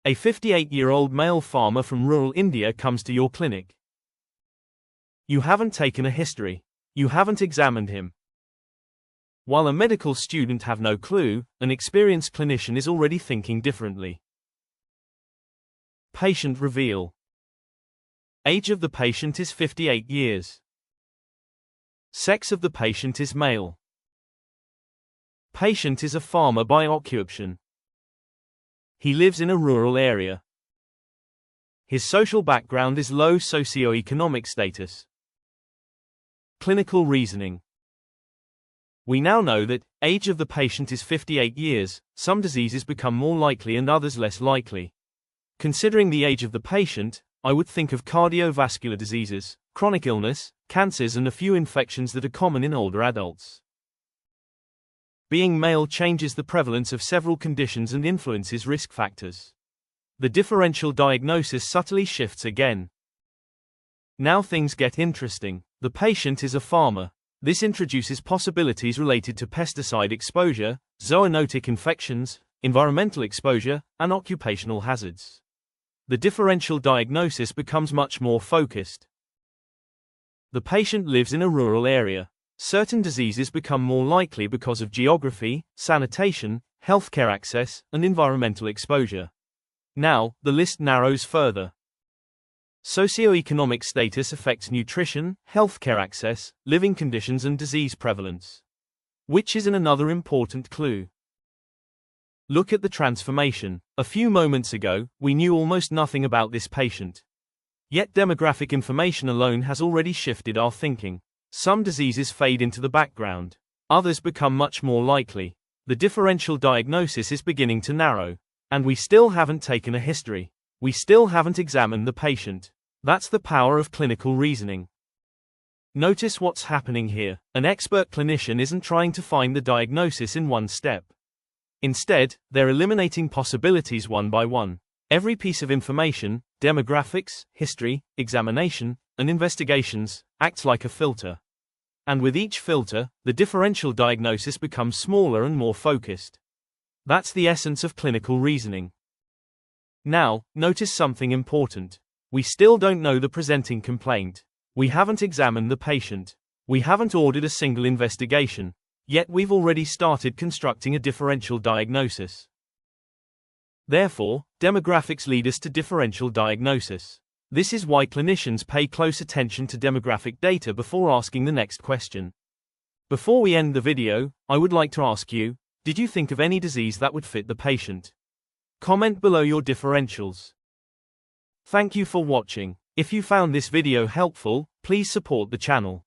A 58-year-old male farmer from rural India comes to your clinic. You haven't taken a history. You haven't examined him. While a medical student have no clue, an experienced clinician is already thinking differently. Patient reveal. Age of the patient is 58 years. Sex of the patient is male. Patient is a farmer by occupation. He lives in a rural area. His social background is low socioeconomic status. Clinical reasoning. We now know that age of the patient is 58 years, some diseases become more likely and others less likely. Considering the age of the patient, I would think of cardiovascular diseases, chronic illness, cancers and a few infections that are common in older adults. Being male changes the prevalence of several conditions and influences risk factors. The differential diagnosis subtly shifts again. Now things get interesting. The patient is a farmer. This introduces possibilities related to pesticide exposure, zoonotic infections, environmental exposure, and occupational hazards. The differential diagnosis becomes much more focused. The patient lives in a rural area. Certain diseases become more likely because of geography, sanitation, healthcare access, and environmental exposure. Now, the list narrows further. Socioeconomic status affects nutrition, healthcare access, living conditions and disease prevalence. Which is another important clue. Look at the transformation. A few moments ago, we knew almost nothing about this patient. Yet demographic information alone has already shifted our thinking. Some diseases fade into the background. Others become much more likely. The differential diagnosis is beginning to narrow. And we still haven't taken a history. We still haven't examined the patient. That's the power of clinical reasoning. Notice what's happening here. An expert clinician isn't trying to find the diagnosis in one step. Instead, they're eliminating possibilities one by one. Every piece of information, demographics, history, examination, and investigations, acts like a filter. And with each filter, the differential diagnosis becomes smaller and more focused. That's the essence of clinical reasoning. Now, notice something important. We still don't know the presenting complaint. We haven't examined the patient. We haven't ordered a single investigation. Yet we've already started constructing a differential diagnosis. Therefore, demographics lead us to differential diagnosis. This is why clinicians pay close attention to demographic data before asking the next question. Before we end the video, I would like to ask you, did you think of any disease that would fit the patient? Comment below your differentials. Thank you for watching. If you found this video helpful, please support the channel.